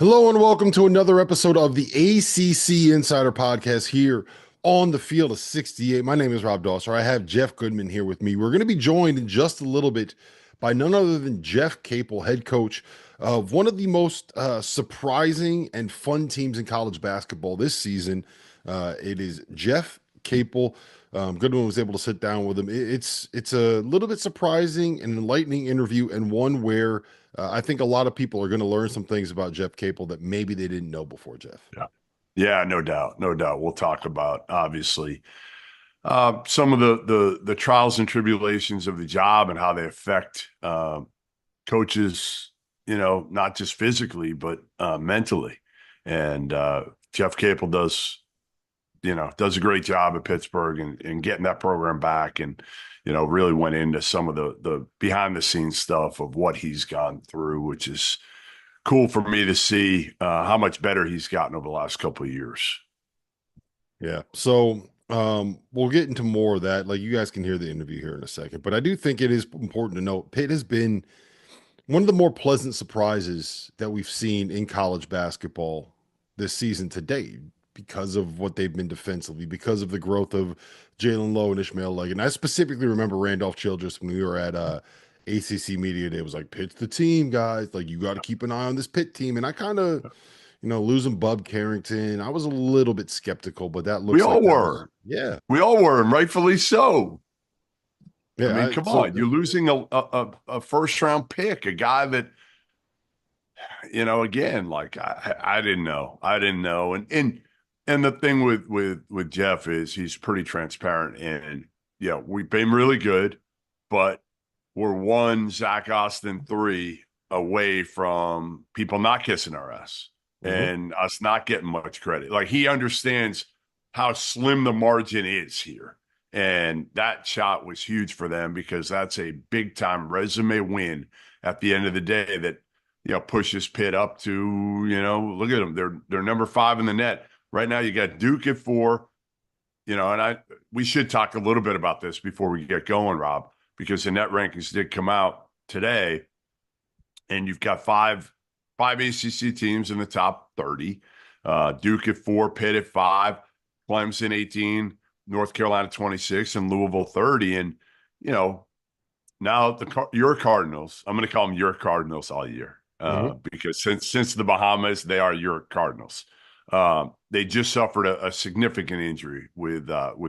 Hello and welcome to another episode of the ACC Insider Podcast here on the field of 68. My name is Rob Dauster. I have Jeff Goodman here with me. We're going to be joined in just a little bit by none other than Jeff Capel, head coach of one of the most surprising and fun teams in college basketball this season. It is Jeff Capel. Goodman was able to sit down with him. It's a little bit surprising and enlightening interview, and one where I think a lot of people are going to learn some things about Jeff Capel that maybe they didn't know before, Jeff. Yeah. Yeah, no doubt. No doubt. We'll talk about obviously some of the trials and tribulations of the job and how they affect coaches, not just physically, but mentally. And Jeff Capel does a great job at Pittsburgh and getting that program back, and really went into some of the behind the scenes stuff of what he's gone through, which is cool for me to see how much better he's gotten over the last couple of years. Yeah. So we'll get into more of that. Like, you guys can hear the interview here in a second, but I do think it is important to note Pitt has been one of the more pleasant surprises that we've seen in college basketball this season to date because of what they've been defensively, because of the growth of Jalen Lowe and Ishmael Leggett. And I specifically remember Randolph Childress when we were at ACC Media Day. It was like, Pitt's the team, guys. Like, you got to keep an eye on this Pitt team. And I kind of, losing Bub Carrington, I was a little bit skeptical, but that We looks like all that was, were. yeah. We all were, and rightfully so. I Yeah. mean, come on. You're losing a first round pick, a guy that, again, like I didn't know. I didn't know. And the thing with Jeff is he's pretty transparent, and we've been really good, but we're one Zach Austin 3 away from people not kissing our ass Mhm. and us not getting much credit. Like, he understands how slim the margin is here. And that shot was huge for them because that's a big time resume win at the end of the day that, pushes Pitt up to, look at them. They're number 5 in the net. Right now you got Duke at 4, and we should talk a little bit about this before we get going, Rob, because the net rankings did come out today, and you've got five ACC teams in the top 30. Duke at 4, Pitt at 5, Clemson 18, North Carolina 26, and Louisville 30. And now your Cardinals, I'm going to call them your Cardinals all year, Mhm. because since the Bahamas, they are your Cardinals. They just suffered a significant injury with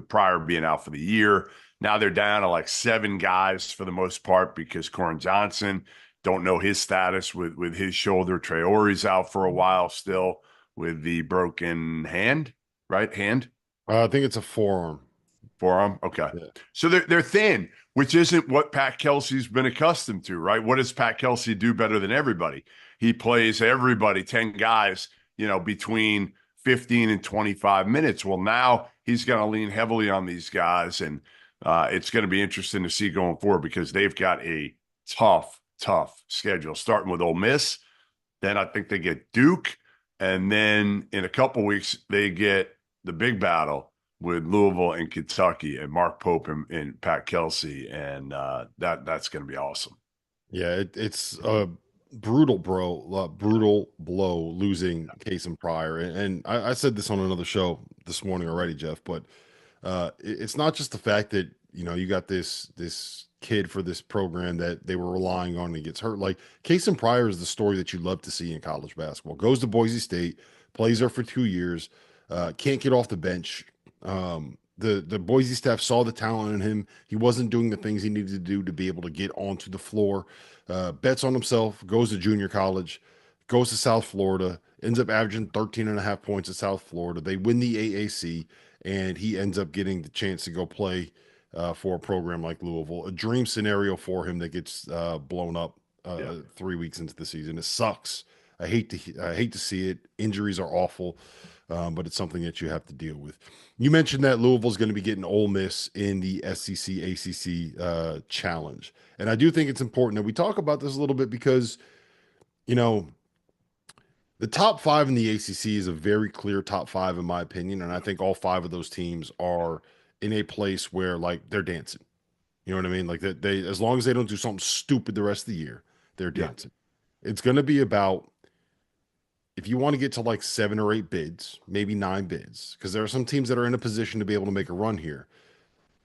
Pryor being out for the year. Now they're down to like 7 guys for the most part because Corin Johnson, don't know his status with his shoulder. Traore's out for a while still with the broken hand, right? Hand, I think it's a forearm. forearm. Okay. Yeah. So they're thin, which isn't what Pat Kelsey's been accustomed to, right? What does Pat Kelsey do better than everybody? He plays everybody, 10 guys, between 15 and 25 minutes. Well, now he's going to lean heavily on these guys, and it's going to be interesting to see going forward because they've got a tough schedule, starting with Ole Miss. Then I think they get Duke, and then in a couple weeks they get the big battle with Louisville and Kentucky and Mark Pope and Pat Kelsey, and that's going to be awesome. Yeah, it's a brutal, brutal blow losing Case and Pryor. And I said this on another show this morning already, Jeff, but it's not just the fact that, you got this kid for this program that they were relying on and he gets hurt. Like, Case and Pryor is the story that you love to see in college basketball. Goes to Boise State, plays there for 2 years, can't get off the bench. The Boise staff saw the talent in him. He wasn't doing the things he needed to do to be able to get onto the floor. Bets on himself, goes to junior college, goes to South Florida, ends up averaging 13 and a half points at South Florida. They win the AAC, and he ends up getting the chance to go play for a program like Louisville. A dream scenario for him that gets blown up Yeah. 3 weeks into the season. It sucks. I hate to see it. Injuries are awful, but it's something that you have to deal with. You mentioned that Louisville's going to be getting Ole Miss in the SEC ACC challenge, and I do think it's important that we talk about this a little bit because you know the top 5 in the ACC is a very clear top 5 in my opinion, and I think all 5 of those teams are in a place where, like, they're dancing. You know what I mean? Like, that they, as long as they don't do something stupid the rest of the year, they're Yeah. dancing. It's going to be about if you want to get to like 7 or 8 bids, maybe 9 bids, because there are some teams that are in a position to be able to make a run here,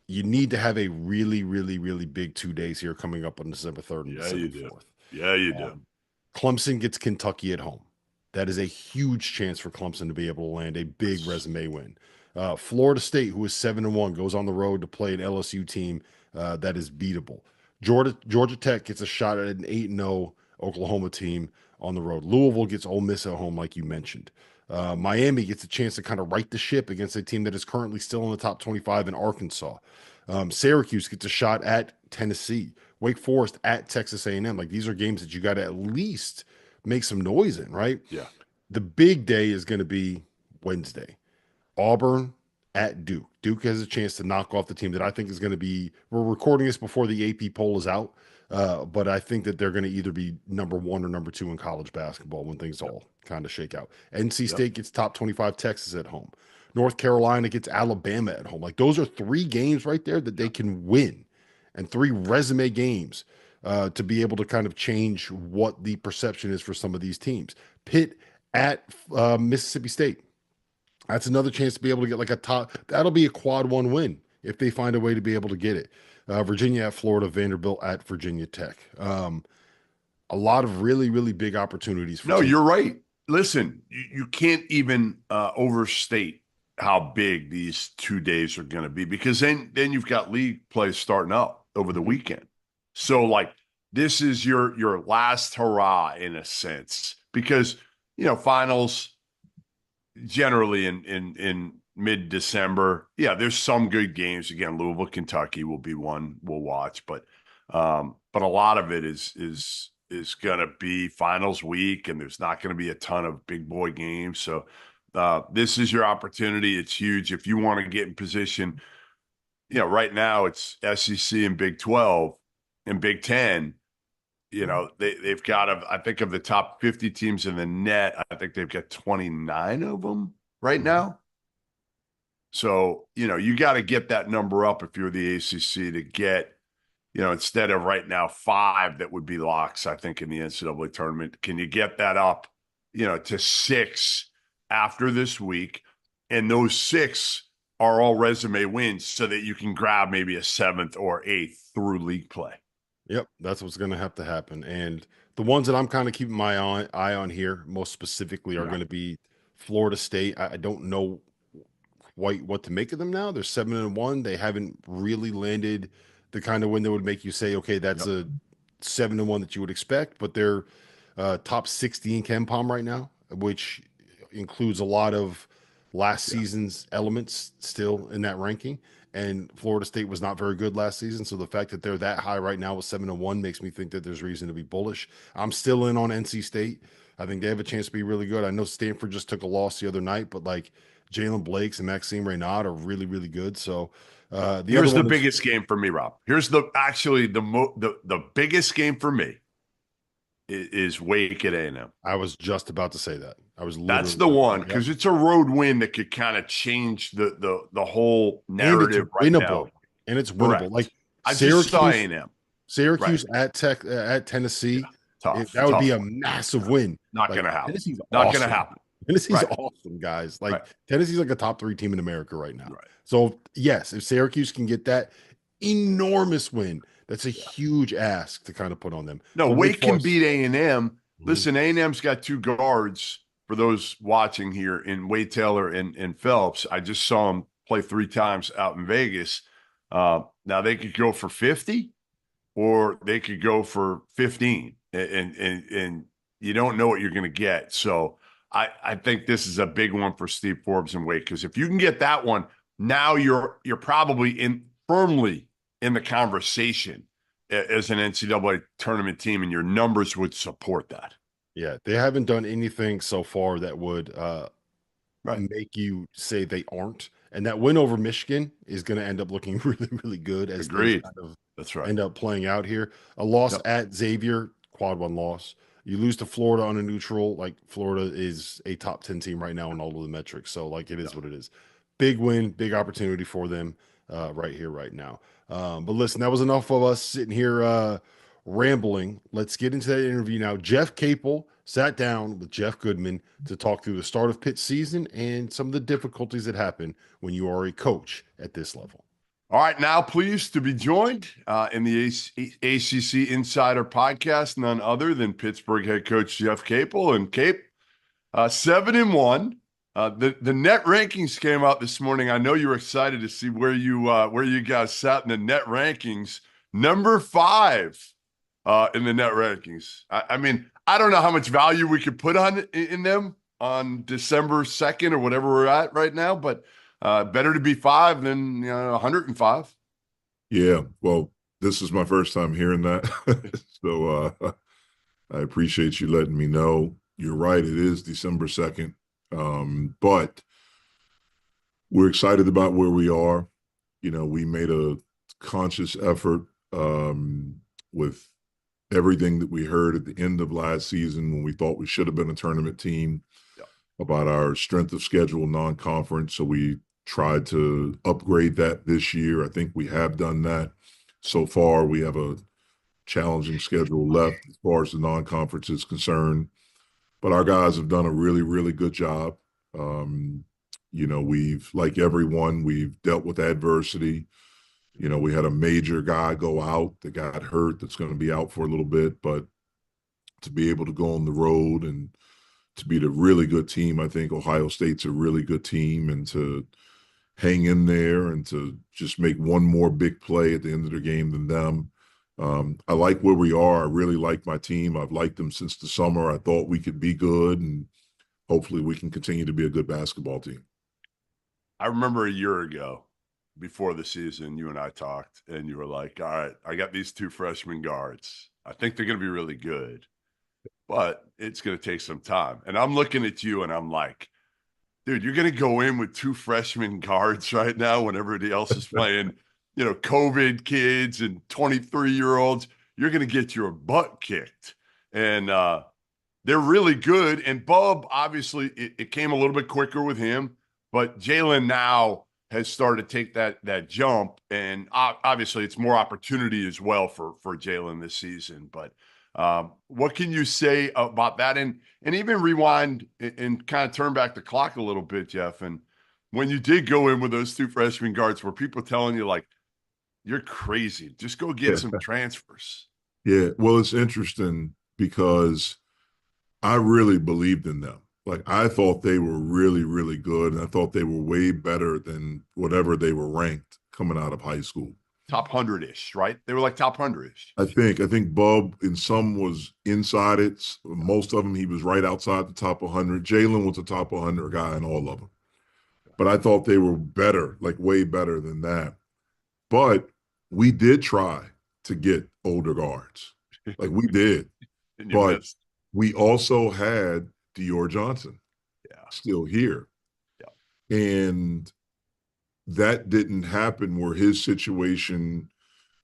you need to have a really, really, really big 2 days here coming up on December 3rd and Yeah, you December do. 4th. Yeah, you do. Um, Clemson gets Kentucky at home. That is a huge chance for Clemson to be able to land a big resume win. Florida State, who is 7-1, goes on the road to play an LSU team that is beatable. Georgia Tech gets a shot at an 8-0 Oklahoma team on the road. Louisville gets Ole Miss at home, like you mentioned. Miami gets a chance to kind of right the ship against a team that is currently still in the top 25 in Arkansas. Syracuse gets a shot at Tennessee. Wake Forest at Texas A&M. Like these are games that you got to at least make some noise in, right? Yeah. The big day is going to be Wednesday. Auburn at Duke. Duke has a chance to knock off the team that I think is going to be. We're recording this before the AP poll is out, but I think that they're going to either be number 1 or number 2 in college basketball when things Yep. all kind of shake out. NC Yep. State gets top 25 Texas at home. North Carolina gets Alabama at home. Like those are 3 games right there that they Yep. can win, and 3 resume games to be able to kind of change what the perception is for some of these teams. Pitt at Mississippi State. That's another chance to be able to get like a top. That'll be a quad 1 win if they find a way to be able to get it. Virginia at Florida, Vanderbilt at Virginia Tech. A lot of really, really big opportunities for No, teams. you're right. Listen, you can't even overstate how big these 2 days are going to be, because then you've got league play starting up over the Mhm. weekend. So like this is your last hurrah in a sense, because finals generally in mid-December. Yeah, there's some good games. Again, Louisville, Kentucky will be one we'll watch, but a lot of it is going to be finals week, and there's not going to be a ton of big boy games. So this is your opportunity. It's huge if you want to get in position. Right now it's SEC and Big 12 and Big 10. They've got, I think, of the top 50 teams in the net, I think they've got 29 of them right Mhm. now. So, you got to get that number up if you're the ACC to get, instead of right now 5 that would be locks, I think, in the NCAA tournament. Can you get that up, to 6 after this week? And those 6 are all resume wins so that you can grab maybe a 7th or 8th through league play. Yep, that's what's going to have to happen. And the ones that I'm kind of keeping my eye on here, most specifically, are Yeah. going to be Florida State. I don't know quite what to make of them now. They're 7-1. They haven't really landed the kind of win that would make you say, okay, that's Yep. a 7-1 that you would expect. But they're top 60 in Ken Palm right now, which includes a lot of last Yeah. season's elements still in that ranking. And Florida State was not very good last season. So the fact that they're that high right now with 7-1 makes me think that there's reason to be bullish. I'm still in on NC State. I think they have a chance to be really good. I know Stanford just took a loss the other night, but like Jalen Blakes and Maxime Reynaud are really, really good. So the other Here's the one is biggest game for me, Rob. Here's the biggest game for me is Wake at A&M. I was just about to say that. I was That's literally the just, one, yep. because it's a road win that could kind of change the whole And it's narrative right now. winnable. And it's winnable. Like Correct. I just saw Syracuse, A&M. Right. Syracuse at Tech at Yeah. Tennessee, Tough, that would be tough a one. massive Yeah. win. Not Like gonna happen. Tennessee's Not gonna awesome. happen. Tennessee's Right. awesome, guys. Like Right. Tennessee's like a top 3 team in America right now. Right. So yes, if Syracuse can get that enormous win, that's a Yeah. huge ask to kind of put on them. No, For Wake Wake can Forest, beat A&M. mhm, Listen, A&M's got 2 guards for those watching here in Wade Taylor and Phelps. I just saw them play 3 times out in Vegas. Now they could go for 50 or they could go for 15, and you don't know what you're going to get. So I think this is a big one for Steve Forbes and Wake, because if you can get that one, now you're probably firmly in the conversation as an NCAA tournament team, and your numbers would support that. yeah, they haven't done anything so far that would Right. make you say they aren't. And that win over Michigan is going to end up looking really, really good as things Agreed. kind of That's right. end up playing out here. A loss Yep. at Xavier, quad 1 loss. You lose to Florida on a neutral. Like Florida is a top 10 team right now in all of the metrics. So like it is Yep. what it is. Big win, big opportunity for them right here, right now. But listen, that was enough of us sitting here rambling. Let's get into that interview now. Jeff Capel sat down with Jeff Goodman to talk through the start of Pitt's season and some of the difficulties that happen when you are a coach at this level. All right, now pleased to be joined in the ACC Insider podcast, none other than Pittsburgh head coach Jeff Capel. And Cape, 7-1. The net rankings came out this morning. I know you were excited to see where you guys sat in the net rankings. Number 5 in the net rankings. I mean, I don't know how much value we could put in them on December 2nd or whatever we're at right now, but better to be 5 than 105. Yeah, well, this is my first time hearing that. So I appreciate you letting me know. You're right, it is December 2nd. But we're excited about where we are. We made a conscious effort with everything that we heard at the end of last season when we thought we should have been a tournament team about our strength of schedule non-conference. So we tried to upgrade that this year. I think we have done that. So far, we have a challenging schedule left as far as the non-conference is concerned. But our guys have done a really, really good job. We've, like everyone, we've dealt with adversity. We had a major guy go out that got hurt that's going to be out for a little bit. But to be able to go on the road and to beat a really good team, I think Ohio State's a really good team, and to hang in there and to just make one more big play at the end of the game than them. I like where we are. I really like my team. I've liked them since the summer. I thought we could be good, and hopefully we can continue to be a good basketball team. I remember a year ago, before the season, you and I talked, and you were like, all right, I got these 2 freshman guards. I think they're going to be really good, but it's going to take some time. And I'm looking at you, and I'm like, dude, you're going to go in with 2 freshman guards right now when everybody else is playing, COVID kids and 23-year-olds. You're going to get your butt kicked. And they're really good. And Bub, obviously, it came a little bit quicker with him, but Jalen now has started to take that jump. And obviously, it's more opportunity as well for Jalen this season. But what can you say about that? And even rewind and kind of turn back the clock a little bit, Jeff. And when you did go in with those 2 freshman guards, were people telling you, like, you're crazy, just go get some transfers? Yeah, well, it's interesting because I really believed in them. Like, I thought they were really, really good, and I thought they were way better than whatever they were ranked coming out of high school. Top 100-ish, right? They were like top 100-ish. I think Bub in some was inside it. Most of them, he was right outside the top 100. Jalen was a top 100 guy in all of them. But I thought they were better, like way better than that. But we did try to get older guards. Like, we did. But we also had Dior Johnson still here. Yeah. And that didn't happen where his situation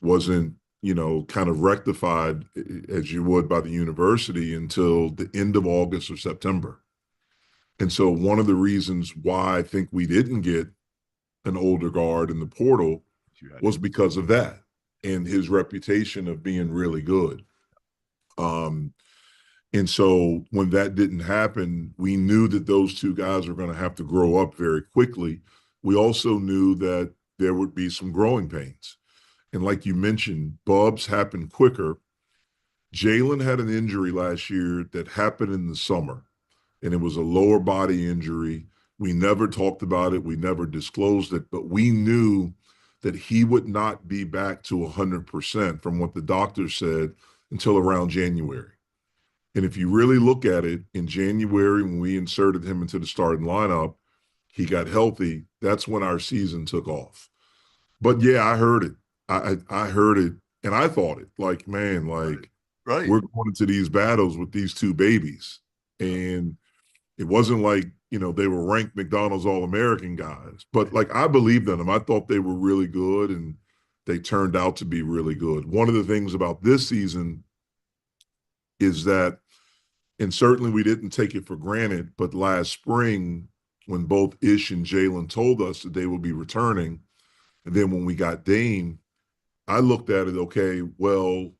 wasn't, kind of rectified as you would by the university until the end of August or September. And so one of the reasons why I think we didn't get an older guard in the portal was because of that and his reputation of being really good. And so when that didn't happen, we knew that those 2 guys were going to have to grow up very quickly. We also knew that there would be some growing pains. And like you mentioned, Bub's happened quicker. Jalen had an injury last year that happened in the summer, and it was a lower body injury. We never talked about it. We never disclosed it, but we knew that he would not be back to 100% from what the doctor said until around January. And if you really look at it, in January, when we inserted him into the starting lineup, he got healthy. That's when our season took off. But yeah, I heard it. I heard it, and I thought it. Like, man, like, right. We're going into these battles with these 2 babies. And it wasn't like, they were ranked McDonald's All-American guys. But, like, I believed in them. I thought they were really good, and they turned out to be really good. One of the things about this season is that, and certainly we didn't take it for granted, but last spring, when both Ish and Jalen told us that they would be returning, and then when we got Dame, I looked at it, okay, well,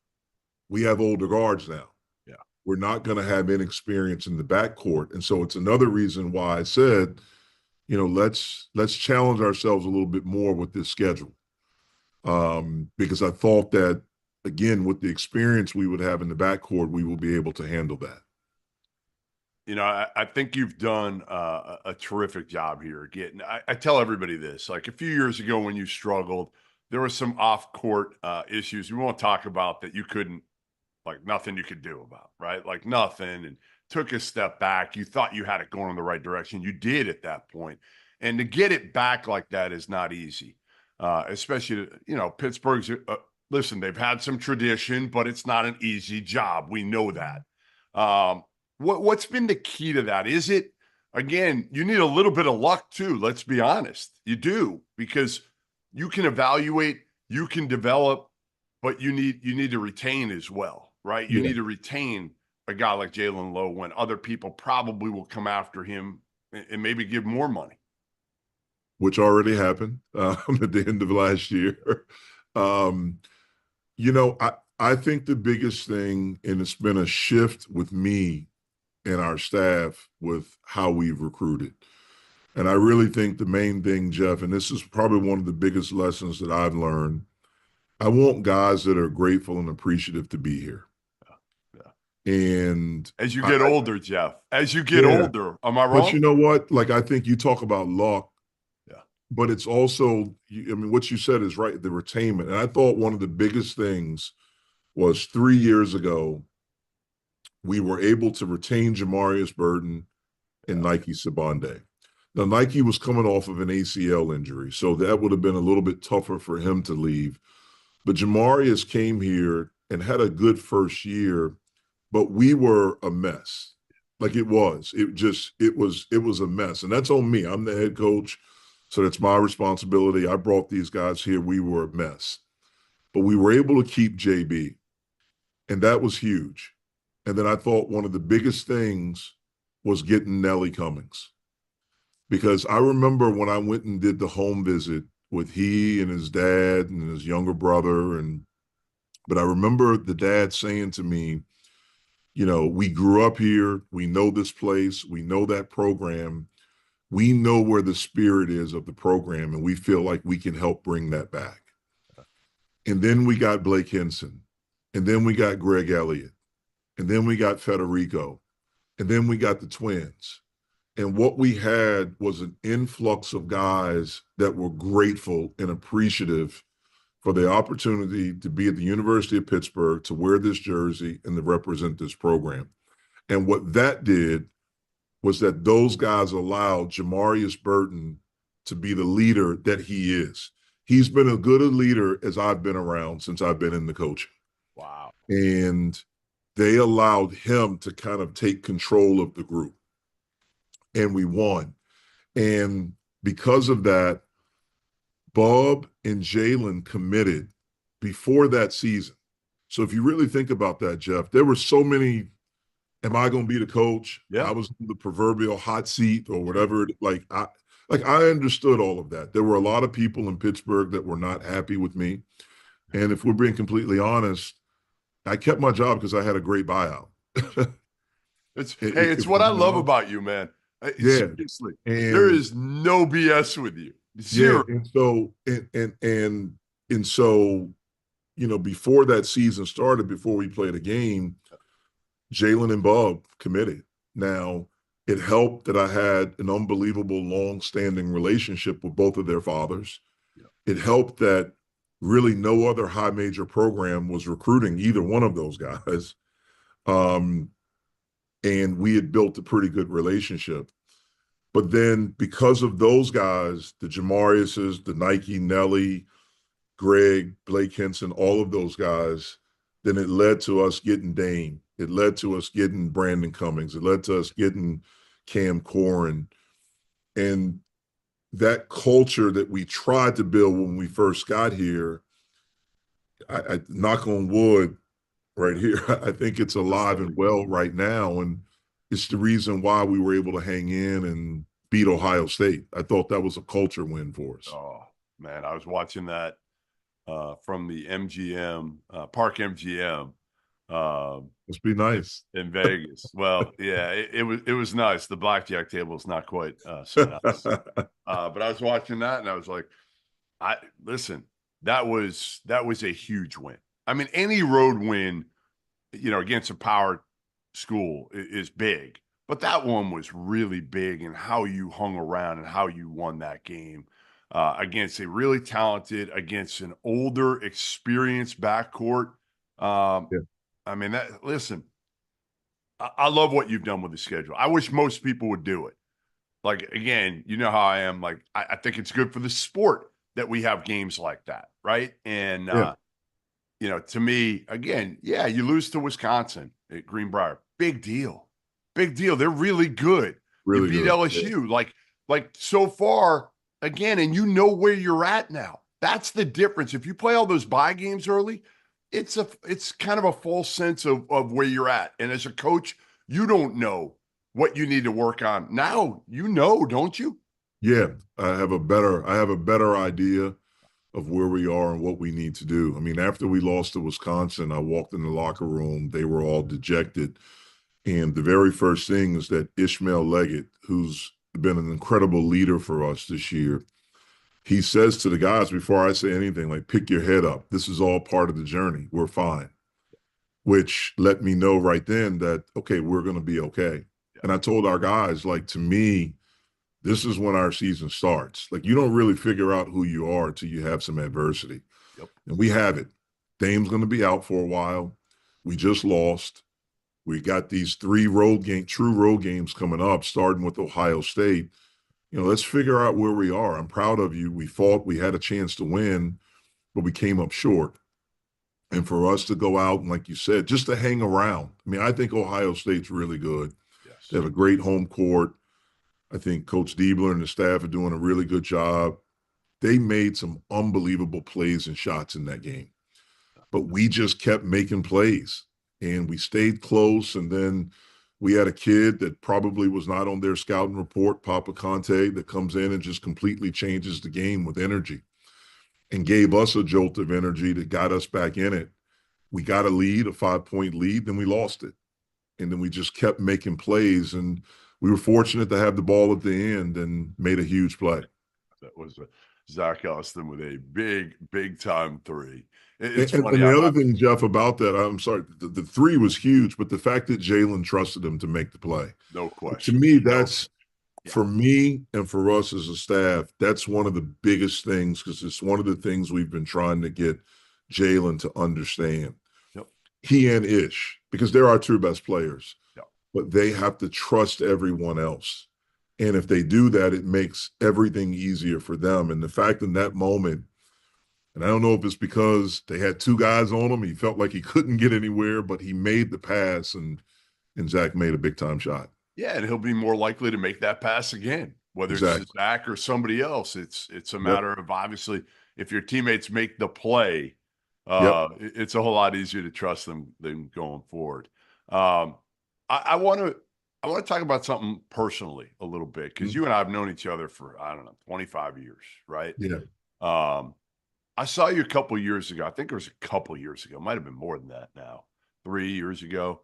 We have older guards now. Yeah. We're not going to have inexperience in the backcourt. And so it's another reason why I said, let's challenge ourselves a little bit more with this schedule. Because I thought that, again, with the experience we would have in the backcourt, we will be able to handle that. I think you've done a terrific job here. I tell everybody this, like a few years ago when you struggled, there were some off-court issues we won't talk about that you couldn't, like nothing you could do about, right? Like nothing, and took a step back. You thought you had it going in the right direction. You did at that point. And to get it back like that is not easy, especially, Pittsburgh's, listen, they've had some tradition, but it's not an easy job. We know that. What's been the key to that? Is it, again, you need a little bit of luck too, let's be honest. You do, because you can evaluate, you can develop, but you need to retain as well, right? You need to retain a guy like Jalen Lowe when other people probably will come after him and maybe give more money. Which already happened at the end of last year. I think the biggest thing, and it's been a shift with me and our staff with how we've recruited. And I really think the main thing, Jeff, and this is probably one of the biggest lessons that I've learned, I want guys that are grateful and appreciative to be here. Yeah. And as you get older, Jeff, as you get older, am I wrong? But you know what? Like, I think you talk about luck, but it's also, what you said is right, the retainment. And I thought one of the biggest things was 3 years ago, we were able to retain Jamarius Burton and Nike Sibande. Now, Nike was coming off of an ACL injury, so that would have been a little bit tougher for him to leave. But Jamarius came here and had a good first year, but we were a mess. Like it was a mess. And that's on me. I'm the head coach, so that's my responsibility. I brought these guys here. We were a mess. But we were able to keep JB, and that was huge. And then I thought one of the biggest things was getting Nelly Cummings. Because I remember when I went and did the home visit with he and his dad and his younger brother, but I remember the dad saying to me, we grew up here, we know this place, we know that program, we know where the spirit is of the program, and we feel like we can help bring that back. And then we got Blake Henson, and then we got Greg Elliott, and then we got Federico, and then we got the twins. And what we had was an influx of guys that were grateful and appreciative for the opportunity to be at the University of Pittsburgh, to wear this jersey and to represent this program. And what that did was that those guys allowed Jamarius Burton to be the leader that he is. He's been as good a leader as I've been around since I've been in the coaching. Wow. And they allowed him to kind of take control of the group. And we won. And because of that, Bob and Jalen committed before that season. So if you really think about that, Jeff, there were so many, am I going to be the coach? Yeah. I was in the proverbial hot seat or whatever. I understood all of that. There were a lot of people in Pittsburgh that were not happy with me. And if we're being completely honest, I kept my job because I had a great buyout. It's what I love about you, man. Seriously, there is no BS with you. Zero. Yeah, and so, before that season started, before we played a game, Jalen and Bob committed. Now, it helped that I had an unbelievable long-standing relationship with both of their fathers. Yeah. It helped that really no other high major program was recruiting either one of those guys. And we had built a pretty good relationship. But then because of those guys, the Jamariuses, the Nike, Nelly, Greg, Blake Henson, all of those guys, then it led to us getting Dame. It led to us getting Brandon Cummings. It led to us getting Cam Corrin. And that culture that we tried to build when we first got here, I knock on wood right here, I think it's alive and well right now. And it's the reason why we were able to hang in and beat Ohio State. I thought that was a culture win for us. Oh, man, I was watching that from the MGM, Park MGM. Must be nice. in Vegas. Well, yeah, it was nice. The blackjack table is not quite so nice. But I was watching that and I was like, listen, that was a huge win. I mean, any road win, against a power school is big, but that one was really big in how you hung around and how you won that game against a really talented, against an older, experienced backcourt. Yeah. I mean, listen, I love what you've done with the schedule. I wish most people would do it. Like, again, you know how I am. Like, I think it's good for the sport that we have games like that, right? And, to me, again, yeah, you lose to Wisconsin at Greenbrier. Big deal. Big deal. They're really good. Really you beat good. LSU. Yeah. Like so far, again, and you know where you're at now. That's the difference. If you play all those bye games early, it's kind of a false sense of where you're at. And as a coach, you don't know what you need to work on. Now you know, don't you? Yeah, I have a better idea of where we are and what we need to do. I mean, after we lost to Wisconsin, I walked in the locker room, they were all dejected. And the very first thing is that Ishmael Leggett, who's been an incredible leader for us this year, he says to the guys before I say anything, like, pick your head up. This is all part of the journey. We're fine. Which let me know right then that, okay, we're going to be okay. Yeah. And I told our guys, like, to me, this is when our season starts. Like, you don't really figure out who you are until you have some adversity. Yep. And we have it. Dame's going to be out for a while. We just lost. We got these true road games coming up, starting with Ohio State. Let's figure out where we are. I'm proud of you. We fought. We had a chance to win, but we came up short. And for us to go out and, like you said, just to hang around. I mean, I think Ohio State's really good. Yes. They have a great home court. I think Coach Diebler and the staff are doing a really good job. They made some unbelievable plays and shots in that game. But we just kept making plays, and we stayed close. And then we had a kid that probably was not on their scouting report, Papa Conte, that comes in and just completely changes the game with energy and gave us a jolt of energy that got us back in it. We got a lead, a 5-point lead, then we lost it. And then we just kept making plays, and we were fortunate to have the ball at the end and made a huge play. That was Zach Austin with a big time three. And the other thing, Jeff, about that, I'm sorry, the three was huge, but the fact that Jalen trusted him to make the play. No question. To me, that's, for me and for us as a staff, that's one of the biggest things, because it's one of the things we've been trying to get Jalen to understand. Yep. He and Ish, because they're our two best players. Yep. But they have to trust everyone else. And if they do that, it makes everything easier for them. And the fact in that moment, and I don't know if it's because they had two guys on him, he felt like he couldn't get anywhere, but he made the pass, and Zach made a big-time shot. Yeah, and he'll be more likely to make that pass again, whether it's Zach or somebody else. It's a matter of, obviously, if your teammates make the play, it's a whole lot easier to trust them than going forward. I want to talk about something personally a little bit, because you and I have known each other for, 25 years, right? Yeah. I saw you a couple years ago. I think it was a couple years ago. Might have been more than that now, 3 years ago.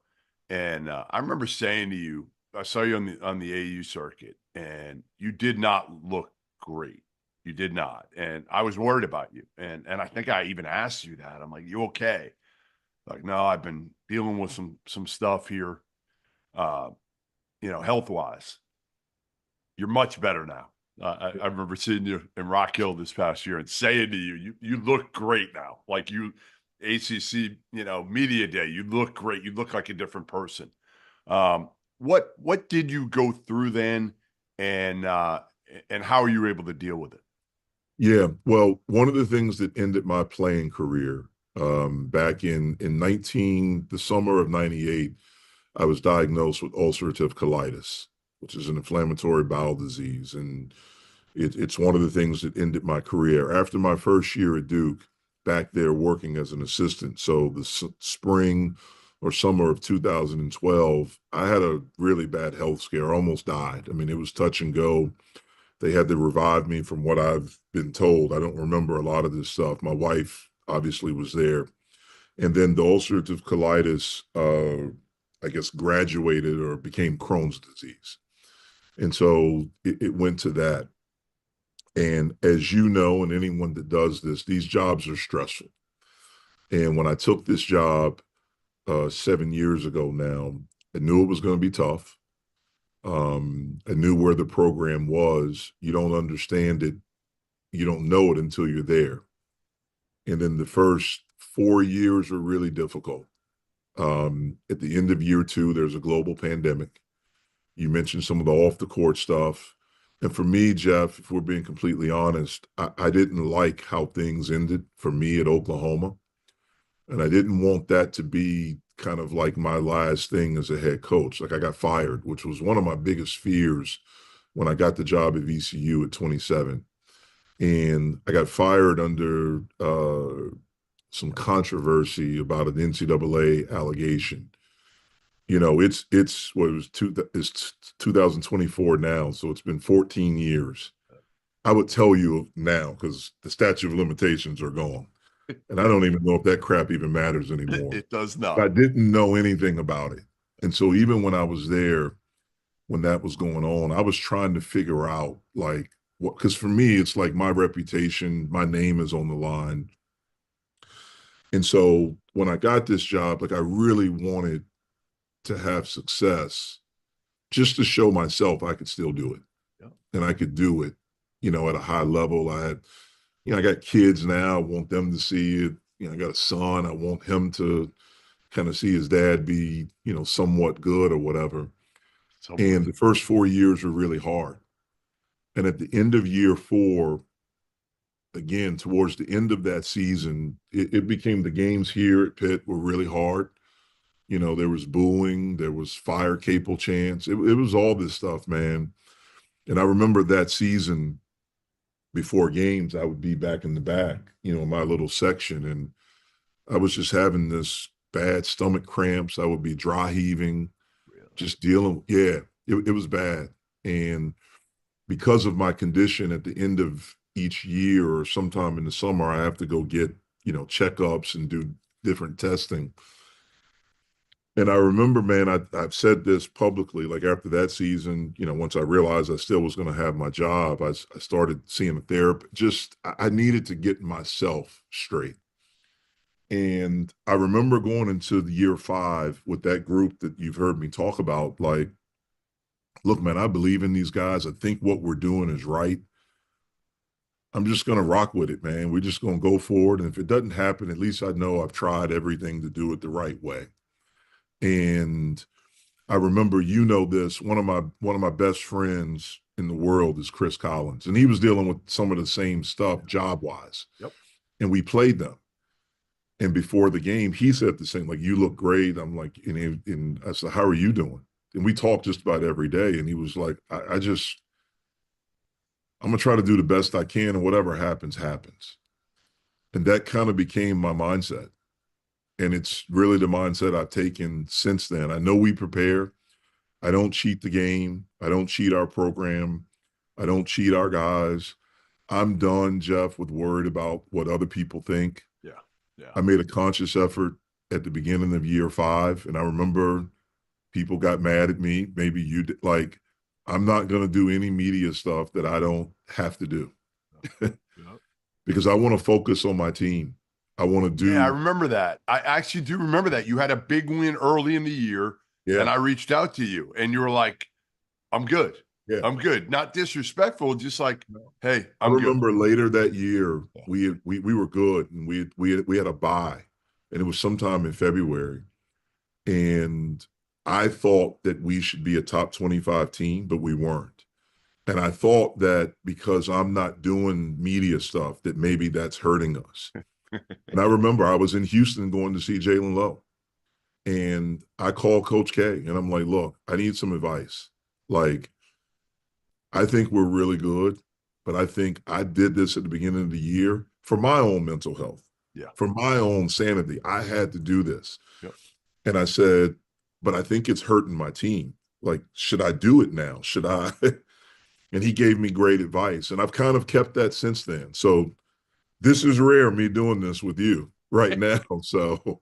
And I remember saying to you, I saw you on the AU circuit, and you did not look great. You did not. And I was worried about you. And I think I even asked you that. I'm like, you okay? Like, no, I've been dealing with some stuff here, health-wise. You're much better now. I remember seeing you in Rock Hill this past year and saying to you, you look great now. Like, you, ACC, media day, you look great. You look like a different person. What did you go through then, and how are you able to deal with it? Yeah, well, one of the things that ended my playing career back in the summer of 98, I was diagnosed with ulcerative colitis, which is an inflammatory bowel disease. And it's one of the things that ended my career. After my first year at Duke, back there working as an assistant, so the spring or summer of 2012, I had a really bad health scare. I almost died. I mean, it was touch and go. They had to revive me, from what I've been told. I don't remember a lot of this stuff. My wife obviously was there. And then the ulcerative colitis, I guess, graduated or became Crohn's disease. And so it went to that. And as you know, and anyone that does this, these jobs are stressful. And when I took this job 7 years ago now, I knew it was going to be tough. I knew where the program was. You don't understand it. You don't know it until you're there. And then the first 4 years were really difficult. At the end of year 2, there's a global pandemic. You mentioned some of the off the court stuff. And for me, Jeff, if we're being completely honest, I didn't like how things ended for me at Oklahoma. And I didn't want that to be kind of like my last thing as a head coach. Like I got fired, which was one of my biggest fears when I got the job at VCU at 27. And I got fired under some controversy about an NCAA allegation. You know, it's 2024 now, so it's been 14 years. I would tell you now because the statute of limitations are gone. And I don't even know if that crap even matters anymore. It does not. I didn't know anything about it. And so even when I was there, when that was going on, I was trying to figure out like what, because for me, it's like my reputation, my name is on the line. And so when I got this job, like I really wanted to have success just to show myself I could still do it. Yeah. And I could do it, you know, at a high level. I got kids now. I want them to see it. I got a son. I want him to kind of see his dad be, somewhat good or whatever. And the first 4 years were really hard. And at the end of year 4, again, towards the end of that season, it became the games here at Pitt were really hard. There was booing, there was fire Capel chants. It was all this stuff, man. And I remember that season before games, I would be back in the back, in my little section. And I was just having this bad stomach cramps. I would be dry heaving, just dealing. Yeah, it was bad. And because of my condition at the end of each year or sometime in the summer, I have to go get, checkups and do different testing. And I remember, man, I've said this publicly, like after that season, once I realized I still was going to have my job, I started seeing a therapist. I needed to get myself straight. And I remember going into the year 5 with that group that you've heard me talk about, like, look, man, I believe in these guys. I think what we're doing is right. I'm just going to rock with it, man. We're just going to go forward. And if it doesn't happen, at least I know I've tried everything to do it the right way. And I remember, this, one of my best friends in the world is Chris Collins. And he was dealing with some of the same stuff job-wise. Yep. And we played them. And before the game, he said the same, like, you look great. I'm like, and I said, how are you doing? And we talked just about every day. And he was like, I'm going to try to do the best I can, and whatever happens, happens. And that kind of became my mindset. And it's really the mindset I've taken since then. I know we prepare. I don't cheat the game. I don't cheat our program. I don't cheat our guys. I'm done, Jeff, with worried about what other people think. Yeah. I made a conscious effort at the beginning of year 5. And I remember people got mad at me. Maybe you did. Like, I'm not going to do any media stuff that I don't have to do. Because I want to focus on my team. I want to do. Yeah, I remember that. I actually do remember that. You had a big win early in the year, and I reached out to you, and you were like, I'm good. Yeah. I'm good. Not disrespectful, just like, hey, I remember later that year, we were good, and we had a bye, and it was sometime in February. And I thought that we should be a top 25 team, but we weren't. And I thought that because I'm not doing media stuff, that maybe that's hurting us. And I remember I was in Houston going to see Jalen Lowe. And I called Coach K, and I'm like, look, I need some advice. Like, I think we're really good, but I think I did this at the beginning of the year for my own mental health. Yeah. For my own sanity. I had to do this. Yep. And I said, but I think it's hurting my team. Like, should I do it now? Should I? And he gave me great advice. And I've kind of kept that since then. So this is rare, me doing this with you. right now. So,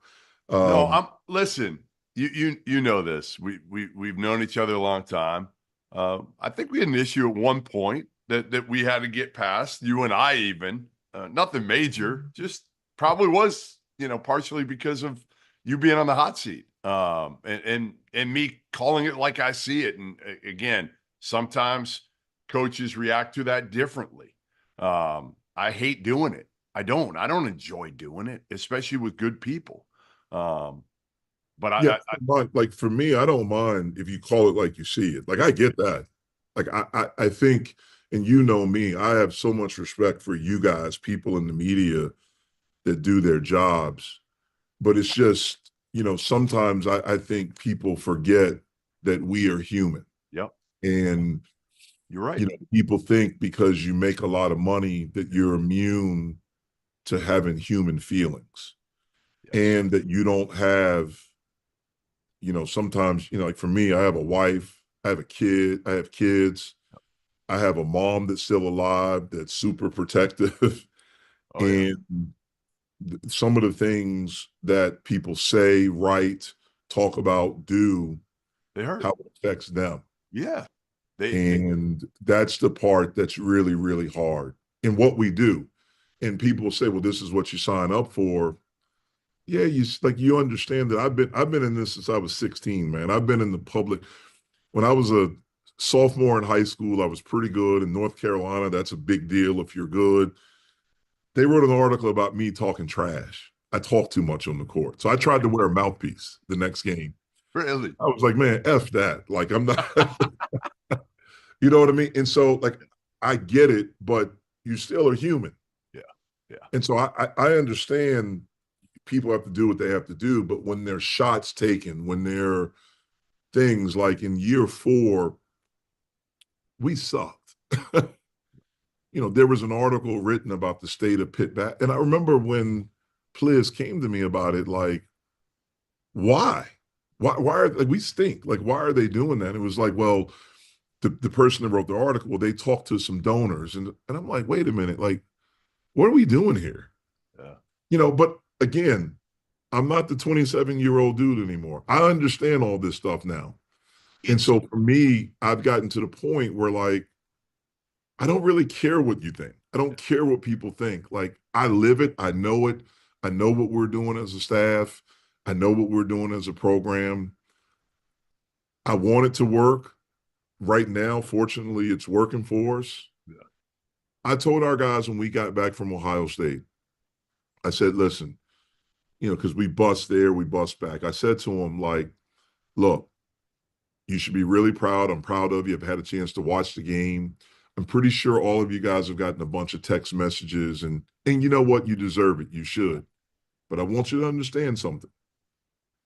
No, um, listen. You know this. We've known each other a long time. I think we had an issue at one point that we had to get past. You and I even nothing major, just probably was partially because of you being on the hot seat, and me calling it like I see it. And again, sometimes coaches react to that differently. I hate doing it. I don't enjoy doing it, especially with good people. Um, but yeah, like for me, I don't mind if you call it like you see it. Like I get that. Like I think, and you know me, I have so much respect for you guys, people in the media that do their jobs. But it's just, sometimes I think people forget that we are human. yep, And, you're right. people think because you make a lot of money that you're immune to having human feelings. Yes. And that you don't have, sometimes, like for me, I have a wife, I have a kid, I have kids, I have a mom that's still alive that's super protective. Oh, yeah. And some of the things that people say, write, talk about, do, They hurt. how it affects them. Yeah. And that's the part that's really, really hard in what we do. And people say, well, this is what you sign up for. Yeah, you understand that I've been in this since I was 16, man. I've been in the public. When I was a sophomore in high school, I was pretty good. In North Carolina, that's a big deal if you're good. They wrote an article about me talking trash. I talk too much on the court. So I tried to wear a mouthpiece the next game. Really? I was like, man, F that. Like, I'm not, you know what I mean? And so, like, I get it, but you still are human. Yeah. Yeah. And so I understand people have to do what they have to do, but when there's shots taken, when there are things like in year 4, we sucked. There was an article written about the state of Pitt, and I remember when Pliz came to me about it, like, why? Why are like we stink? Like, why are they doing that? It was like, well, the person that wrote the article, well, they talked to some donors, and I'm like, wait a minute, like, what are we doing here? Yeah. But again, I'm not the 27-year-old dude anymore. I understand all this stuff now. And so for me, I've gotten to the point where, like, I don't really care what you think. I don't care what people think. Like, I live it. I know it. I know what we're doing as a staff. I know what we're doing as a program. I want it to work. Right now, fortunately, it's working for us. Yeah. I told our guys when we got back from Ohio State, I said, listen, because we bust there, we bust back. I said to them, like, look, you should be really proud. I'm proud of you. I've had a chance to watch the game. I'm pretty sure all of you guys have gotten a bunch of text messages, and you know what? You deserve it. You should. But I want you to understand something.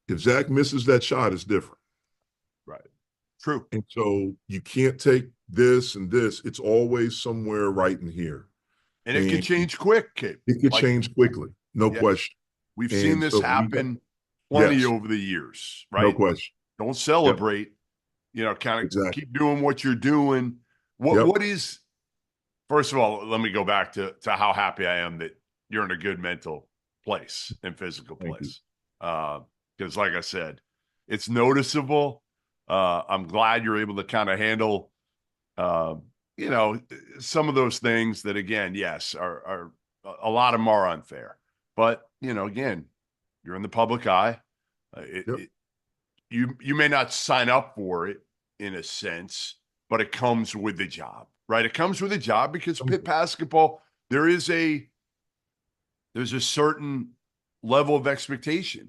If Zach misses that shot, it's different. Right. True. And so you can't take this and this. It's always somewhere right in here. And it can change quick, kid. It could change quickly. No question. We've seen this happen plenty over the years, right? No question. Don't celebrate, kind of keep doing what you're doing. What is, first of all, let me go back to how happy I am that you're in a good mental place and physical place. Because like I said, it's noticeable. I'm glad you're able to kind of handle, some of those things that, again, yes, are a lot of them are unfair. But, again, you're in the public eye. You may not sign up for it in a sense, but it comes with the job, right? It comes with a job because Pitt basketball, there's a certain level of expectation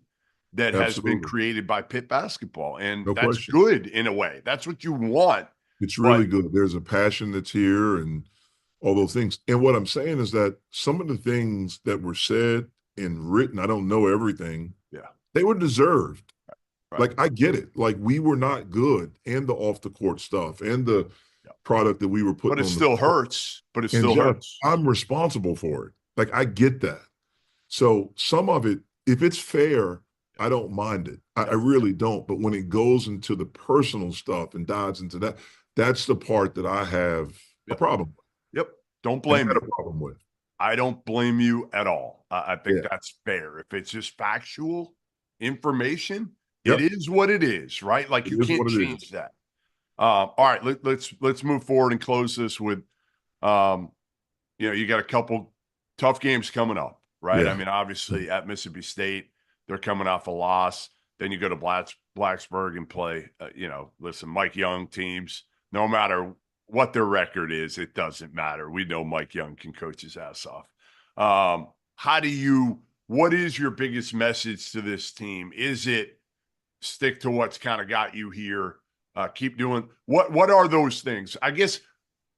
that has been created by Pitt basketball. And that's good in a way. That's what you want. It's really good. There's a passion that's here and all those things. And what I'm saying is that some of the things that were said and written, I don't know everything. Yeah. They were deserved. Right. Like, I get it. Like, we were not good, and the off the court stuff and the product that we were putting on. But it still hurts. But it still hurts. I'm responsible for it. Like, I get that. So some of it, if it's fair, I don't mind it. I really don't. But when it goes into the personal stuff and dives into that, that's the part that I have a problem with. Yep. Don't blame me. A problem with. I don't blame you at all. I think Yeah. that's fair. If it's just factual information, Yep. it is what it is, right? Like, It you is can't what it change is. that. All right, let's move forward and close this with, you got a couple tough games coming up, right? I Yeah. mean, obviously at Mississippi State, they're coming off a loss. Then you go to Blacksburg and play. Listen, Mike Young teams, no matter what their record is, it doesn't matter. We know Mike Young can coach his ass off. What is your biggest message to this team? Is it stick to what's kind of got you here? Keep doing what are those things? I guess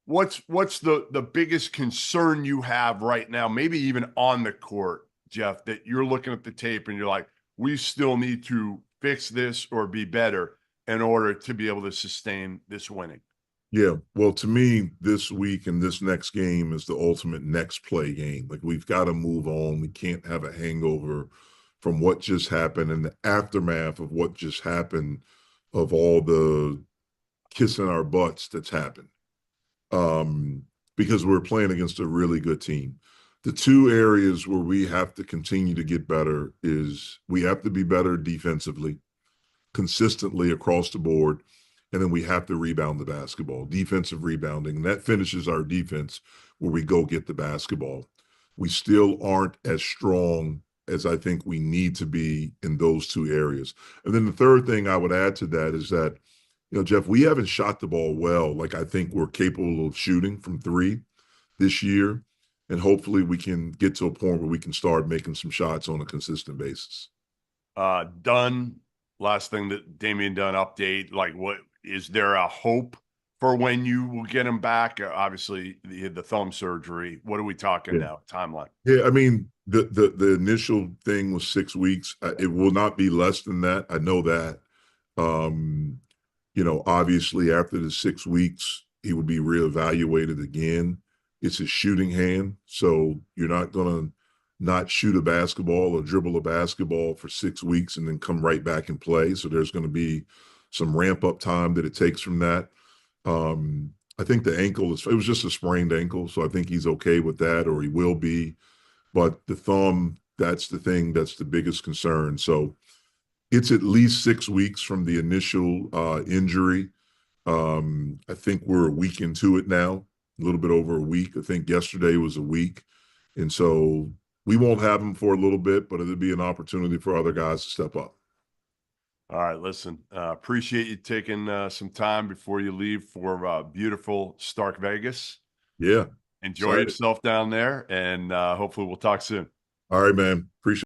what's the biggest concern you have right now, maybe even on the court, Jeff, that you're looking at the tape and you're like, we still need to fix this or be better in order to be able to sustain this winning? Yeah. Well, to me, this week and this next game is the ultimate next play game. Like, we've got to move on. We can't have a hangover from what just happened and the aftermath of what just happened, of all the kissing our butts that's happened. Because we're playing against a really good team. The two areas where we have to continue to get better is we have to be better defensively, consistently across the board, and then we have to rebound the basketball, defensive rebounding. And that finishes our defense where we go get the basketball. We still aren't as strong as I think we need to be in those two areas. And then the third thing I would add to that is that, Jeff, we haven't shot the ball well. Like, I think we're capable of shooting from three this year. And hopefully we can get to a point where we can start making some shots on a consistent basis. Dunn, last thing, that Damian Dunn update, like, what is there a hope for when you will get him back? Obviously, he had the thumb surgery. What are we talking now? Timeline? Yeah, I mean, the initial thing was 6 weeks. It will not be less than that. I know that. Obviously after the 6 weeks, he would be reevaluated again. It's his shooting hand, so you're not going to not shoot a basketball or dribble a basketball for 6 weeks and then come right back and play. So there's going to be some ramp up time that it takes from that. I think the ankle it was just a sprained ankle, so I think he's okay with that, or he will be. But the thumb, that's the thing that's the biggest concern. So it's at least 6 weeks from the initial injury. I think we're a week into it now, a little bit over a week. I think yesterday was a week. And so we won't have him for a little bit, but it'll be an opportunity for other guys to step up. All right, listen, appreciate you taking some time before you leave for beautiful Stark Vegas. Yeah. Enjoy yourself down there, and hopefully we'll talk soon. All right, man. Appreciate it.